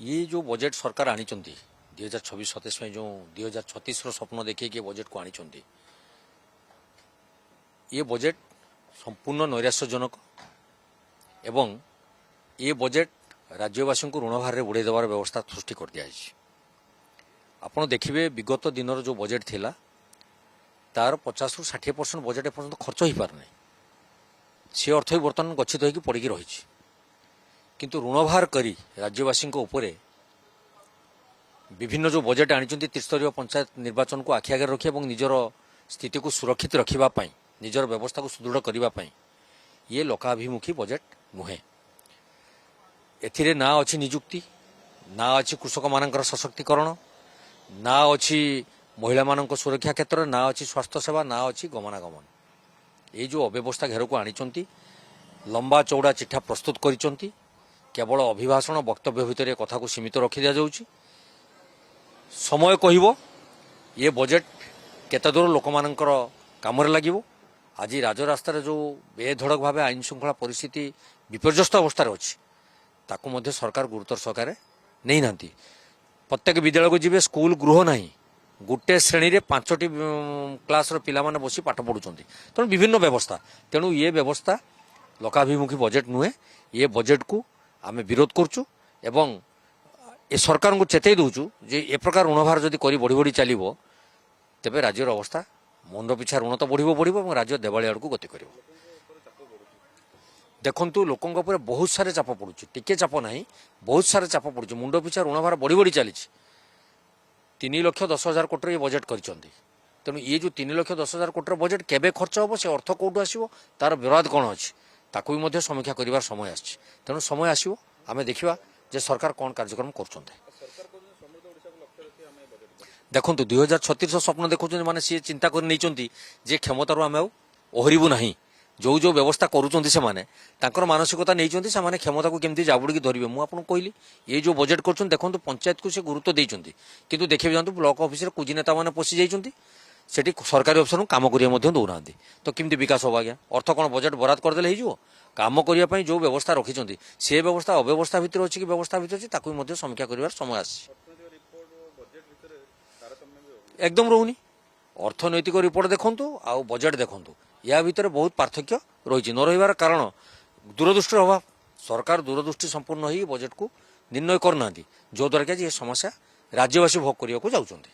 ये जो बजेट सरकार आनी 2026-27 में जो 2036 स्वप्न देखिए कि बजेट को आनी ये बजेट संपूर्ण नैराश्यजनक एवं ये बजेट राज्यवासी को ऋण भार बुड़े देवार व्यवस्था सृष्टि कर दिया आपड़ देखिए विगत दिन जो बजेट थिला तार 50 ରୁ 60% बजेट एपर्यंत खर्च हो पारना सी अर्थ भी बर्तमान गच्छित होगी पड़ी रही किंतु ऋण भार करी राज्यवासी विभिन्न जो बजेट आनी त्रिस्तरीय पंचायत निर्वाचन को आखि आगे रखी निजर स्थिति को सुरक्षित रखापी निजर व्यवस्था को सुदृढ़ करने ये लोकाभिमुखी बजेट नुहे एथिरे ना अच्छी निजुक्ति ना अच्छी कृषक मान सशक्तिकरण ना अच्छी महिला मान सुरक्षा क्षेत्र ना अच्छी स्वास्थ्य सेवा ना अच्छी गमनागमन ये जो अव्यवस्था घेर को आनी लंबा चौड़ा चिठा प्रस्तुत कर केवल अभिभाषण वक्तव्य भितर कथा को सीमित रखी दि जाऊँगी समय कहब ये बजेट केते दूर लोक मानकर काम लगे आज राजरास्तार जो बेधड़क भाव आईन श्रृंखला परिस्थिति विपर्यस्त अवस्था अच्छी ताकू मध्य सरकार गुरुतर सहकार नहीं ना प्रत्येक विद्यालय को जी स्कूल गृह ना गोटे श्रेणी रे 5टी क्लास पिला माने बसी पाठ पढ़ुंट तेणु विभिन्न व्यवस्था तेणु ये व्यवस्था लोकाभिमुखी बजेट नुहे ये बजेट को आम विरोध करुचु एवं ए सरकार को चेतई दौचु जे ए प्रकार ऋणभार जदि करी बढ़ी बढ़ी चलो तेबे राज्यर अवस्था मुंड पिछा ऋण तो बढ़ बढ़ राज्य देवाली आड़ को गति कर देखु लोकों बहुत सारे चाप पड़ुची टिके चाप ना बहुत सारे चाप पड़ुची मुंड पिछा ऋणभार बढ़ी बढ़ी चली 3,10,000 कोटी ये बजेट करछंती तेणु ये जो 3,10,000 कोटी बजेट केबे खर्च हम से अर्थ कौटू आसो तार विरोध कौन अच्छी ताकू भी समीक्षा कर समय आसी तेणु समय आसो आम देखा जे सरकार कौन कार्यक्रम कर देखु 2036 स्वप्न देखुं माने सी चिंता कर नहीं जे क्षमतार आम ओहरबू ना जो जो व्यवस्था करुँच मानसिकता नहीं से क्षमता को केमती जाबुड़ी धरवे मुझे कहली ये जो बजेट कर देखो पंचायत को से गुरुत्व देते किंतु देखिए जातु ब्लॉक ऑफिस कुजी नेता मैंने पशि जाइए सेठी सरकारी अफिसर को काम करिया दौना तो किमती विकास हम आज्ञा अर्थ कौन बजेट बराद करदे हो काम करने जो व्यवस्था रखी से व्यवस्था अव्यवस्था भितर अच्छी कि व्यवस्था भितर अच्छी ताकू भी समीक्षा कर समय आसी एकदम रोनी अर्थनैतिक रिपोर्ट देखु आ बजेट देखु या भितर बहुत पार्थक्य रही न रही कारण दूरदृष्टि अभाव सरकार दूरदृष्टि संपूर्ण ही बजेट को निर्णय करना जो द्वारा कि समस्या राज्यवासी भोग करने को जाऊँच।